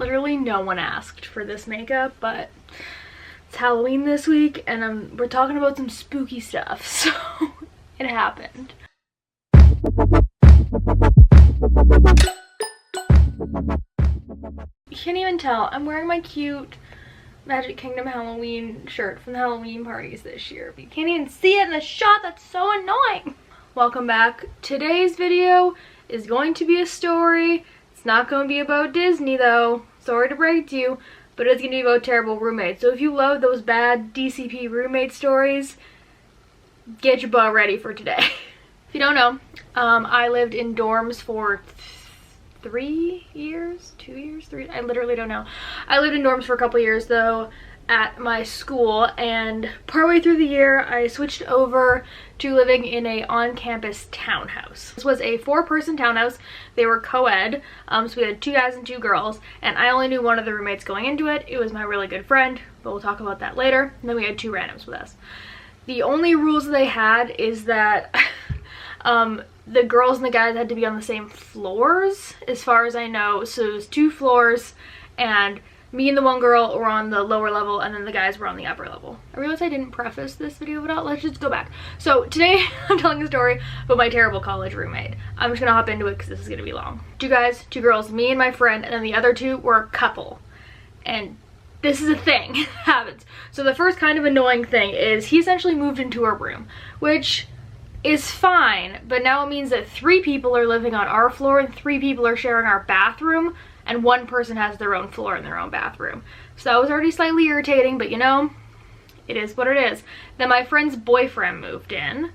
Literally no one asked for this makeup, but it's Halloween this week and we're talking about some spooky stuff, so it happened. You can't even tell. I'm wearing my cute Magic Kingdom Halloween shirt from the Halloween parties this year, but you can't even see it in the shot. That's so annoying. Welcome back. Today's video is going to be a story. It's not going to be about Disney though. Sorry to break it to you, but it's going to be about terrible roommates. So if you love those bad DCP roommate stories, get your butt ready for today. If you don't know, I lived in dorms for 3 years, 2 years, 3, I literally don't know. I lived in dorms for a couple years though at my school, and partway through the year I switched over to living in a on-campus townhouse. This was a 4-person townhouse. They were co-ed, so we had 2 guys and 2 girls, and I only knew one of the roommates going into it. It was my really good friend, but we'll talk about that later. And then we had 2 randoms with us. The only rules they had is that the girls and the guys had to be on the same floors, as far as I know. So it was 2 floors, and me and the one girl were on the lower level, and then the guys were on the upper level. I realize I didn't preface this video at all. Let's just go back. So today I'm telling a story about my terrible college roommate. I'm just gonna hop into it because this is gonna be long. 2 guys, 2 girls, me and my friend, and then the other 2 were a couple. And this is a thing that happens. So the first kind of annoying thing is he essentially moved into our room, which is fine, but now it means that 3 people are living on our floor and 3 people are sharing our bathroom, and 1 person has their own floor and their own bathroom. So that was already slightly irritating, but you know, it is what it is. Then my friend's boyfriend moved in.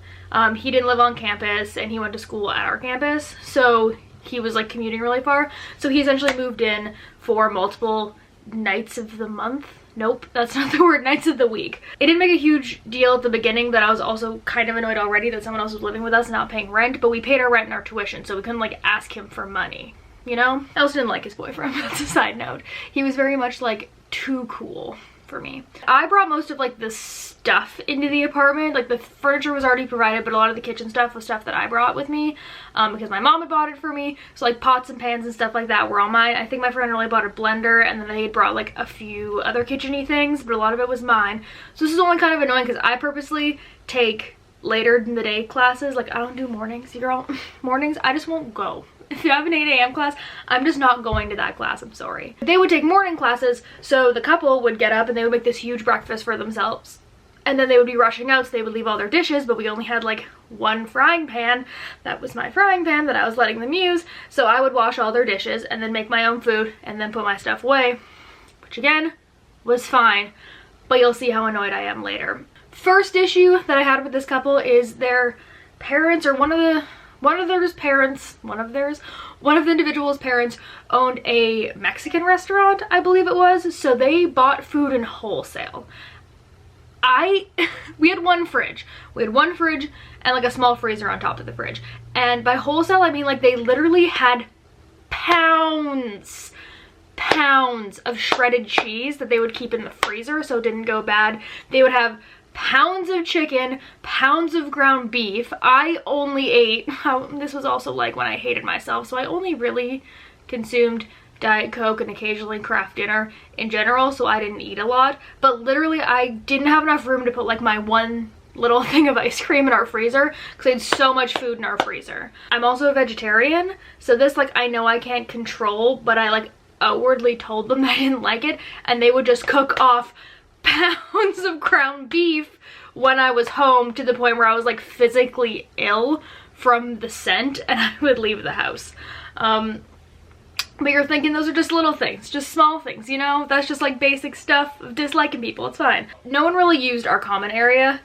He didn't live on campus and he went to school at our campus, so he was like commuting really far. So he essentially moved in for multiple nights of the month. Nope, that's not the word, nights of the week. It didn't make a huge deal at the beginning, but I was also kind of annoyed already that someone else was living with us and not paying rent, but we paid our rent and our tuition, so we couldn't like ask him for money, you know? I also didn't like his boyfriend, that's a side note. He was very much like too cool for me. I brought most of like the stuff into the apartment. Like the furniture was already provided, but a lot of the kitchen stuff was stuff that I brought with me because my mom had bought it for me. So like pots and pans and stuff like that were all mine. I think my friend really bought a blender, and then they had brought like a few other kitchen-y things, but a lot of it was mine. So this is only kind of annoying because I purposely take later in the day classes. Like I don't do mornings, you girl. Mornings, I just won't go. If you have an 8 a.m. class, I'm just not going to that class, I'm sorry. They would take morning classes, so the couple would get up and they would make this huge breakfast for themselves. And then they would be rushing out, so they would leave all their dishes, but we only had like 1 frying pan. That was my frying pan that I was letting them use. So I would wash all their dishes and then make my own food and then put my stuff away, which again, was fine, but you'll see how annoyed I am later. First issue that I had with this couple is their parents, or one of the individual's parents owned a Mexican restaurant, I believe it was, so they bought food in wholesale. We had 1 fridge. We had 1 fridge and like a small freezer on top of the fridge. And by wholesale, I mean like they literally had pounds of shredded cheese that they would keep in the freezer so it didn't go bad. They would have pounds of chicken, pounds of ground beef. I only ate, this was also like when I hated myself, so I only really consumed Diet Coke and occasionally Kraft Dinner in general, so I didn't eat a lot. But literally I didn't have enough room to put like my 1 little thing of ice cream in our freezer because I had so much food in our freezer. I'm also a vegetarian, so this like I know I can't control, but I like outwardly told them that I didn't like it, and they would just cook off pounds of ground beef when I was home, to the point where I was like physically ill from the scent, and I would leave the house. But you're thinking those are just little things, just small things, you know? That's just like basic stuff of disliking people, it's fine. No one really used our common area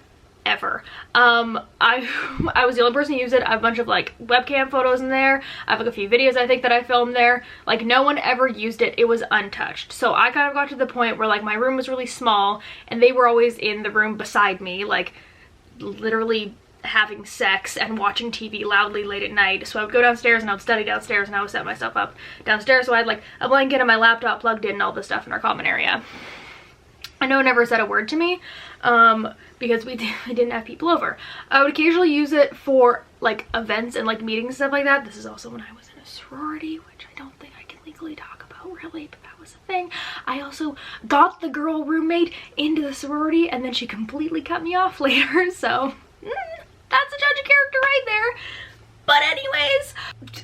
ever. I was the only person who used it. I have a bunch of like webcam photos in there. I have like a few videos I think that I filmed there. Like no one ever used it. It was untouched. So I kind of got to the point where like my room was really small and they were always in the room beside me, like literally having sex and watching TV loudly late at night. So I would go downstairs and I would study downstairs, and I would set myself up downstairs. So I had like a blanket and my laptop plugged in and all this stuff in our common area. I know it never said a word to me because we didn't have people over. I would occasionally use it for like events and like meetings and stuff like that. This is also when I was in a sorority, which I don't think I can legally talk about. Oh really? But that was a thing. I also got the girl roommate into the sorority and then she completely cut me off later. So that's a judge of character right there. But anyways,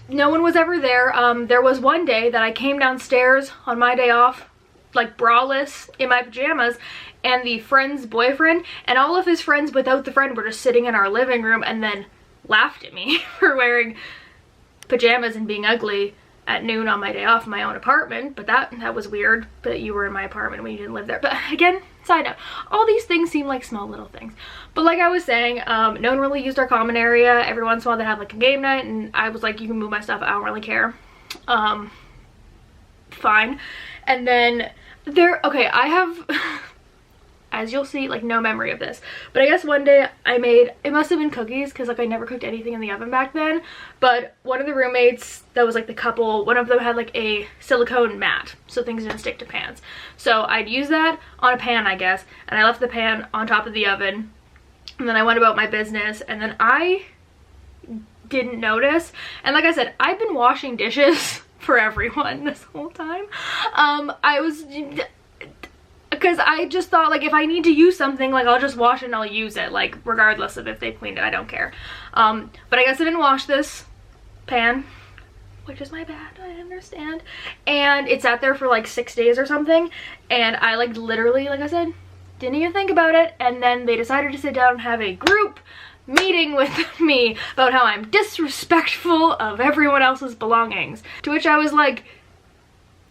no one was ever there. There was one day that I came downstairs on my day off, like braless in my pajamas, and the friend's boyfriend and all of his friends without the friend were just sitting in our living room and then laughed at me for wearing pajamas and being ugly at noon on my day off in my own apartment. But that was weird that you were in my apartment when you didn't live there. But again, side note, all these things seem like small little things. But like I was saying, no one really used our common area. Every once in a while they have like a game night and I was like, you can move my stuff, I don't really care. Fine. And then okay, I have as you'll see, like no memory of this, but I guess one day I made, it must have been cookies because like I never cooked anything in the oven back then, but one of the roommates that was like the couple, one of them had like a silicone mat so things didn't stick to pans, so I'd use that on a pan I guess, and I left the pan on top of the oven and then I went about my business, and then I didn't notice, and like I said, I've been washing dishes for everyone this whole time. Because I just thought, like, if I need to use something, like, I'll just wash it and I'll use it, like, regardless of if they cleaned it, I don't care. But I guess I didn't wash this pan, which is my bad, I understand. And it sat there for, like, 6 days or something, and I, like, literally, like I said, didn't even think about it, and then they decided to sit down and have a group meeting with me about how I'm disrespectful of everyone else's belongings. To which I was like,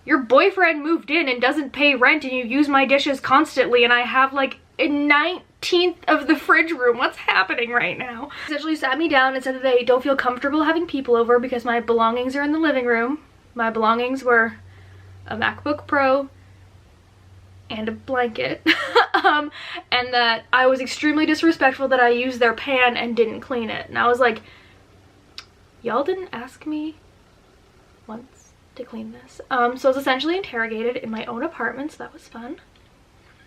your boyfriend moved in and doesn't pay rent and you use my dishes constantly and I have like a 19th of the fridge room. What's happening right now? He essentially sat me down and said that they don't feel comfortable having people over because my belongings are in the living room. My belongings were a MacBook Pro and a blanket. And that I was extremely disrespectful that I used their pan and didn't clean it. And I was like, y'all didn't ask me once to clean this. So I was essentially interrogated in my own apartment, so that was fun.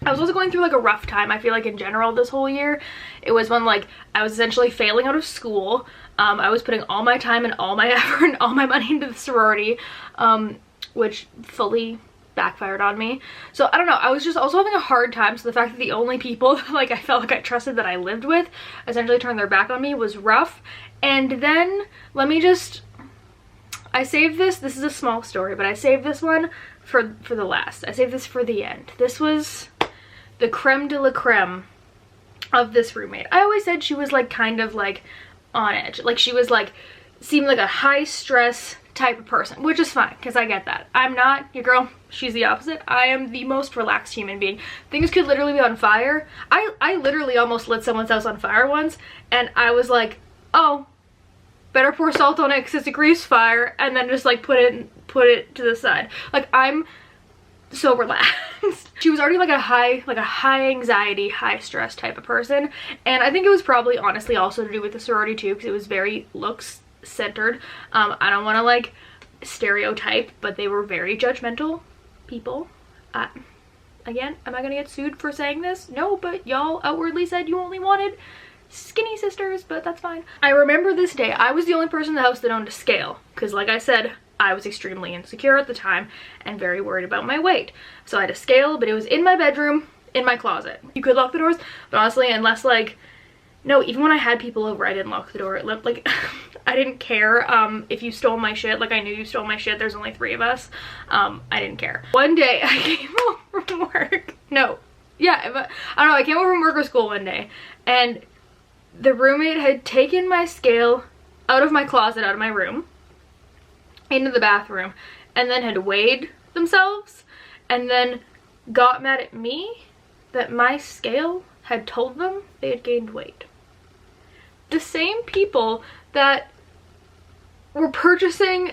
I was also going through like a rough time, I feel like, in general this whole year. It was when like I was essentially failing out of school. I was putting all my time and all my effort and all my money into the sorority, which fully backfired on me. So I don't know, I was just also having a hard time, so the fact that the only people like I felt like I trusted that I lived with essentially turned their back on me was rough. And then let me just, I saved this is a small story, but I saved this one for the last. I saved this for the end. This was the creme de la creme of this roommate. I always said she was like kind of like on edge, like she was like, seemed like a high stress type of person, which is fine because I get that. I'm not your girl, she's the opposite. I am the most relaxed human being. Things could literally be on fire. I literally almost lit someone's house on fire once and I was like, oh, better pour salt on it because it's a grease fire, and then just like put it to the side. Like, I'm so relaxed. She was already like a high anxiety, high stress type of person, and I think it was probably honestly also to do with the sorority too, because it was very looks centered. I don't want to like stereotype, but they were very judgmental people. Again, am I gonna get sued for saying this? No, but y'all outwardly said you only wanted skinny sisters, but that's fine. I remember this day, I was the only person in the house that owned a scale, because like I said, I was extremely insecure at the time and very worried about my weight. So I had a scale, but it was in my bedroom, in my closet. You could lock the doors, but honestly, unless like, no, even when I had people over, I didn't lock the door. It looked like, I didn't care if you stole my shit. Like, I knew you stole my shit. There's only 3 of us. I didn't care. One day, I came home from work. No. Yeah, but I don't know. I came home from work or school one day, and the roommate had taken my scale out of my closet, out of my room, into the bathroom, and then had weighed themselves, and then got mad at me that my scale had told them they had gained weight. The same people that were purchasing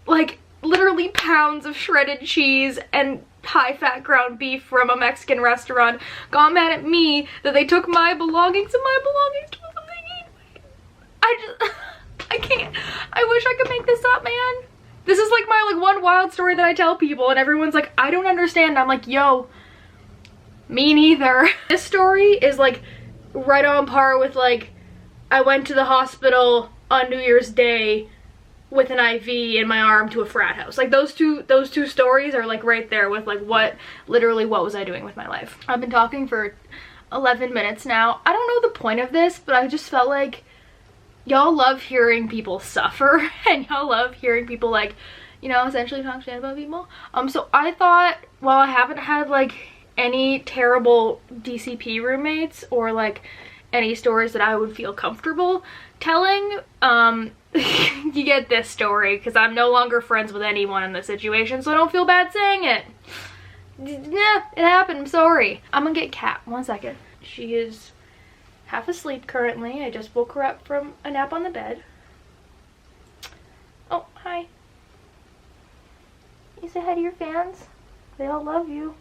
like literally pounds of shredded cheese and high-fat ground beef from a Mexican restaurant got mad at me that they took my belongings and my belongings told them they gained weight. I can't. I wish I could make this up, man. This is like my one wild story that I tell people and everyone's like, I don't understand. I'm like, yo, me neither. This story is like right on par with like, I went to the hospital on New Year's Day with an IV in my arm to a frat house. Like those two stories are like right there with like what was I doing with my life. I've been talking for 11 minutes now. I don't know the point of this, but I just felt like y'all love hearing people suffer and y'all love hearing people like, you know, essentially talk shit about people. So I thought, well, I haven't had like any terrible DCP roommates or like any stories that I would feel comfortable telling, you get this story because I'm no longer friends with anyone in this situation, so I don't feel bad saying it. Yeah, it happened. I'm sorry. I'm gonna get Kat. 1 second. She is half asleep currently. I just woke her up from a nap on the bed. Oh, hi. You say hi to your fans? They all love you.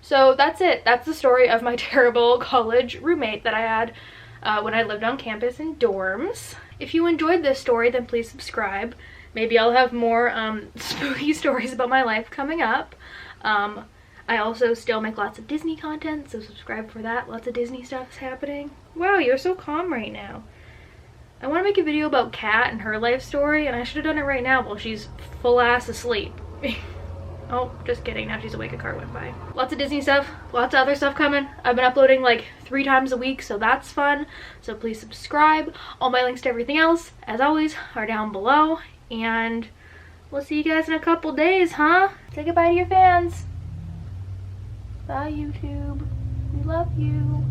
So that's it. That's the story of my terrible college roommate that I had when I lived on campus in dorms. If you enjoyed this story, then please subscribe. Maybe I'll have more spooky stories about my life coming up. I also still make lots of Disney content, so subscribe for that. Lots of Disney stuff's happening. Wow, you're so calm right now. I want to make a video about Kat and her life story, and I should have done it right now while she's full ass asleep. Oh, just kidding. Now she's awake, a car went by. Lots of Disney stuff, lots of other stuff coming. I've been uploading like 3 times a week, so that's fun. So please subscribe. All my links to everything else, as always, are down below. And we'll see you guys in a couple days, huh? Say goodbye to your fans. Bye, YouTube. We love you.